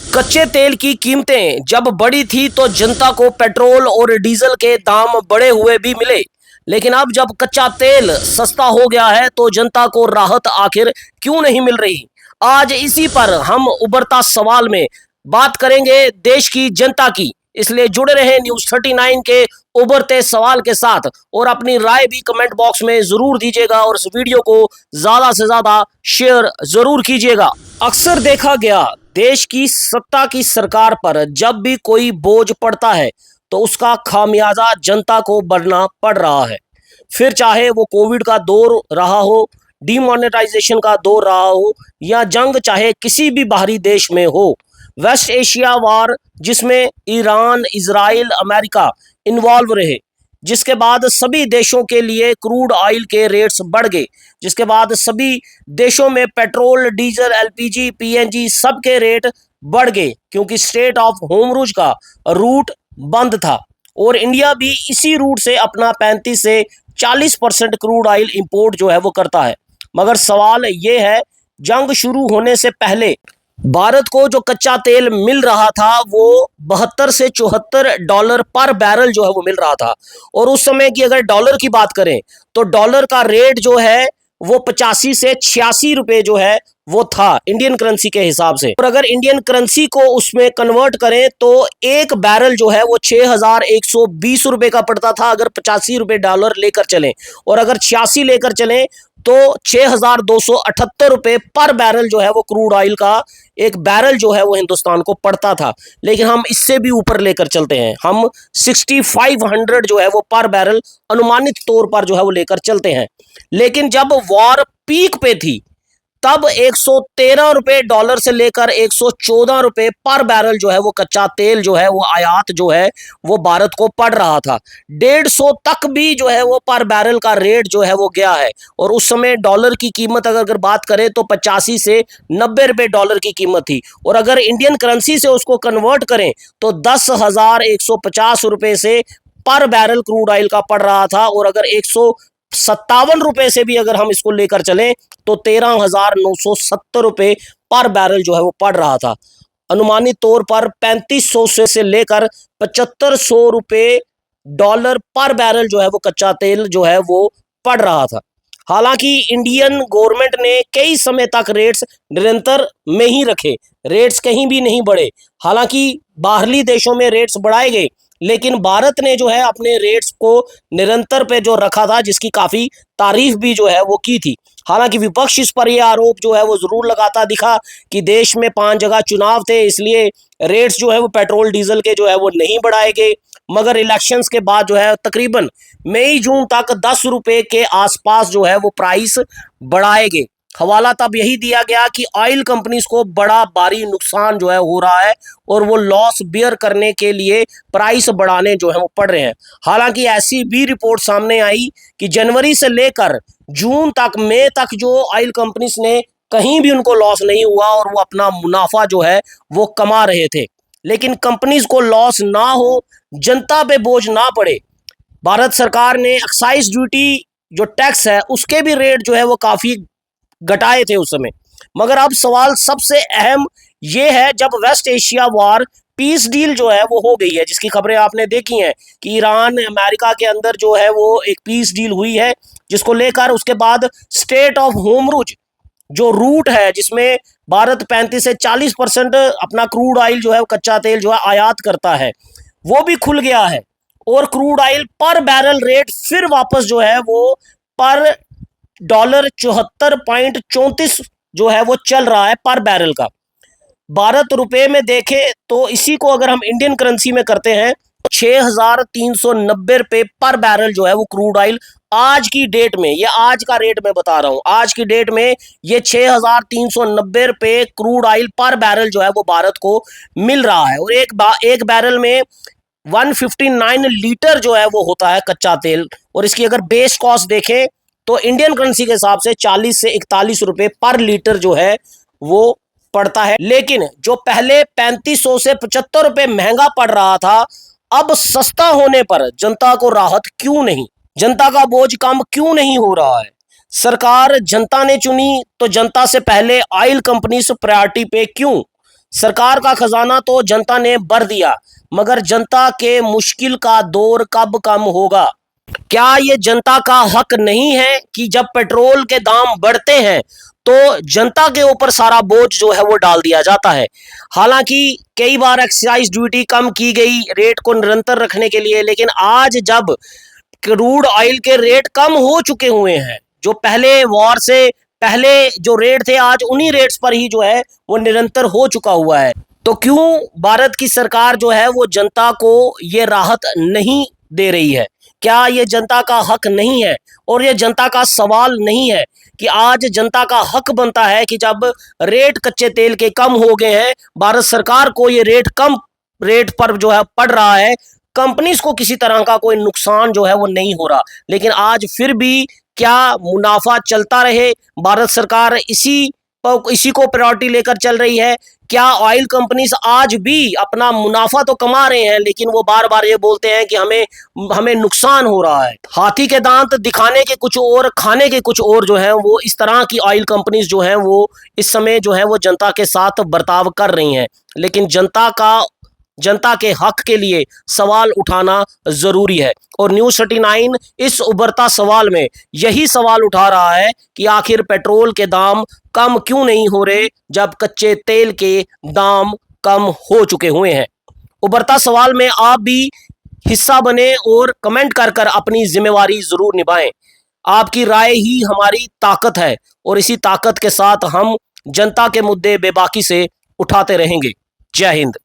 कच्चे तेल की कीमतें जब बढ़ी थी तो जनता को पेट्रोल और डीजल के दाम बढ़े हुए भी मिले। लेकिन अब जब कच्चा तेल सस्ता हो गया है तो जनता को राहत आखिर क्यों नहीं मिल रही। आज इसी पर हम उभरता सवाल में बात करेंगे देश की जनता की। इसलिए जुड़े रहे न्यूज़ 39 के उभरते सवाल के साथ और अपनी राय भी कमेंट बॉक्स में जरूर दीजिएगा और इस वीडियो को ज्यादा से ज्यादा शेयर जरूर कीजिएगा। अक्सर देखा गया देश की सत्ता की सरकार पर जब भी कोई बोझ पड़ता है तो उसका खामियाजा जनता को भरना पड़ रहा है। फिर चाहे वो कोविड का दौर रहा हो, डिमोनेटाइजेशन का दौर रहा हो या जंग चाहे किसी भी बाहरी देश में हो। वेस्ट एशिया वार जिसमें ईरान, इजराइल, अमेरिका इन्वॉल्व रहे, जिसके बाद सभी देशों के लिए क्रूड ऑयल के रेट्स बढ़ गए, जिसके बाद सभी देशों में पेट्रोल, डीजल, एलपीजी, पीएनजी सब के रेट बढ़ गए क्योंकि स्टेट ऑफ होमरूज का रूट बंद था और इंडिया भी इसी रूट से अपना 35 से 40% क्रूड ऑयल इंपोर्ट जो है वो करता है। मगर सवाल ये है, जंग शुरू होने से पहले भारत को जो कच्चा तेल मिल रहा था वो 72 से 74 डॉलर पर बैरल जो है वो मिल रहा था। और उस समय की अगर डॉलर की बात करें तो डॉलर का रेट जो है वो 85 से 86 रुपए जो है वो था इंडियन करेंसी के हिसाब से। और अगर इंडियन करेंसी को उसमें कन्वर्ट करें तो एक बैरल जो है वो 6120 रुपए का पड़ता था अगर 85 रुपए डॉलर लेकर चलें, और अगर 86 लेकर चलें तो 6278 रुपए पर बैरल जो है वो क्रूड ऑयल का एक बैरल जो है वो हिंदुस्तान को पड़ता था। लेकिन हम इससे भी ऊपर लेकर चलते हैं, हम 6500 जो है वो पर बैरल अनुमानित तौर पर जो है वो लेकर चलते हैं। लेकिन जब वॉर पीक पे थी तब 113 रुपए डॉलर से लेकर 114 रुपए पर बैरल जो है वो कच्चा तेल जो है वो आयात जो है वो भारत को पड़ रहा था। 150 तक भी जो है वो पर बैरल का रेट जो है वो गया है। और उस समय डॉलर की कीमत अगर बात करें तो 85 से 90 रुपए डॉलर की कीमत थी, और अगर इंडियन करेंसी से उसको कन्वर्ट करें तो 10,150 रुपए से पर बैरल क्रूड ऑयल का पड़ रहा था। और अगर 157 रुपए से भी अगर हम इसको लेकर चलें तो 13,970 रुपए पर बैरल जो है वो पड़ रहा था। अनुमानित तौर पर 3500 से लेकर 7500 रुपए डॉलर पर बैरल जो है वो कच्चा तेल जो है वो पड़ रहा था। हालांकि इंडियन गवर्नमेंट ने कई समय तक रेट्स निरंतर में ही रखे, रेट्स कहीं भी नहीं बढ़े। हालांकि बाहरी देशों में रेट्स बढ़ाए गए लेकिन भारत ने जो है अपने रेट्स को निरंतर पे जो रखा था, जिसकी काफी तारीफ भी जो है वो की थी। हालांकि विपक्ष इस पर यह आरोप जो है वो जरूर लगाता दिखा कि देश में 5 जगह चुनाव थे इसलिए रेट्स जो है वो पेट्रोल डीजल के जो है वो नहीं बढ़ाए गए। मगर इलेक्शंस के बाद जो है तकरीबन मई जून तक 10 रुपए के आसपास जो है वो प्राइस बढ़ाए गए। हवाला तब यही दिया गया कि ऑयल कंपनीज को बड़ा भारी नुकसान जो है हो रहा है और वो लॉस बियर करने के लिए प्राइस बढ़ाने जो है वो पड़ रहे हैं। हालांकि ऐसी भी रिपोर्ट सामने आई कि जनवरी से लेकर जून तक, मई तक जो ऑयल कंपनीज ने कहीं भी उनको लॉस नहीं हुआ और वो अपना मुनाफा जो है वो कमा रहे थे। लेकिन कंपनीज को लॉस ना हो, जनता पे बोझ ना पड़े, भारत सरकार ने एक्साइज ड्यूटी जो टैक्स है उसके भी रेट जो है वो काफी घटाए थे उस समय। मगर अब सवाल सबसे अहम ये है, जब वेस्ट एशिया वार पीस डील जो है वो हो गई है, जिसकी खबरें आपने देखी हैं कि ईरान अमेरिका के अंदर जो है वो एक पीस डील हुई है, जिसको लेकर उसके बाद स्टेट ऑफ होमरूज जो रूट है जिसमें भारत 35 से 40% अपना क्रूड ऑयल जो है कच्चा तेल जो है आयात करता है, वो भी खुल गया है। और क्रूड ऑयल पर बैरल रेट फिर वापस जो है वो पर डॉलर 74.34 जो है वो चल रहा है पर बैरल का। भारत रुपए में देखे तो इसी को अगर हम इंडियन करेंसी में करते हैं 6390 रुपए पर बैरल जो है वो क्रूड ऑयल आज की डेट में, ये आज का रेट मैं बता रहा हूं, आज की डेट में ये 6390 रुपए क्रूड ऑयल पर बैरल जो है वो भारत को मिल रहा है। और एक बैरल में 159 लीटर जो है वो होता है कच्चा तेल। और इसकी अगर बेस कॉस्ट देखें तो इंडियन करेंसी के हिसाब से 40 से 41 रुपए पर लीटर जो है वो पड़ता है। लेकिन जो पहले 3500 से 75 रुपए महंगा पड़ रहा था, अब सस्ता होने पर जनता को राहत क्यों नहीं, जनता का बोझ कम क्यों नहीं हो रहा है। सरकार जनता ने चुनी तो जनता से पहले ऑयल कंपनी से प्रायोरिटी पे क्यों। सरकार का खजाना तो जनता ने भर दिया, मगर जनता के मुश्किल का दौर कब कम होगा? क्या ये जनता का हक नहीं है कि जब पेट्रोल के दाम बढ़ते हैं तो जनता के ऊपर सारा बोझ जो है वो डाल दिया जाता है? हालांकि कई बार एक्साइज ड्यूटी कम की गई रेट को निरंतर रखने के लिए, लेकिन आज जब क्रूड ऑयल के रेट कम हो चुके हुए हैं, जो पहले वॉर से पहले जो रेट थे आज उन्हीं रेट्स पर ही जो है वो निरंतर हो चुका हुआ है, तो क्यों भारत की सरकार जो है वो जनता को ये राहत नहीं दे रही है? क्या ये जनता का हक नहीं है और ये जनता का सवाल नहीं है कि आज जनता का हक बनता है कि जब रेट कच्चे तेल के कम हो गए हैं, भारत सरकार को ये रेट कम रेट पर जो है पड़ रहा है, कंपनीज को किसी तरह का कोई नुकसान जो है वो नहीं हो रहा, लेकिन आज फिर भी क्या मुनाफा चलता रहे? भारत सरकार इसी को प्रायोरिटी लेकर चल रही है? क्या ऑयल कंपनीज आज भी अपना मुनाफा तो कमा रहे हैं, लेकिन वो बार बार ये बोलते हैं कि हमें हमें नुकसान हो रहा है? हाथी के दांत दिखाने के कुछ और, खाने के कुछ और जो है वो इस तरह की ऑयल कंपनीज जो है वो इस समय जो है वो जनता के साथ बर्ताव कर रही हैं, लेकिन जनता के हक के लिए सवाल उठाना जरूरी है। और न्यूज़ 39 इस उभरता सवाल में यही सवाल उठा रहा है कि आखिर पेट्रोल के दाम कम क्यों नहीं हो रहे जब कच्चे तेल के दाम कम हो चुके हुए हैं? उभरता सवाल में आप भी हिस्सा बने और कमेंट कर कर अपनी जिम्मेवारी जरूर निभाएं। आपकी राय ही हमारी ताकत है और इसी ताकत के साथ हम जनता के मुद्दे बेबाकी से उठाते रहेंगे। जय हिंद।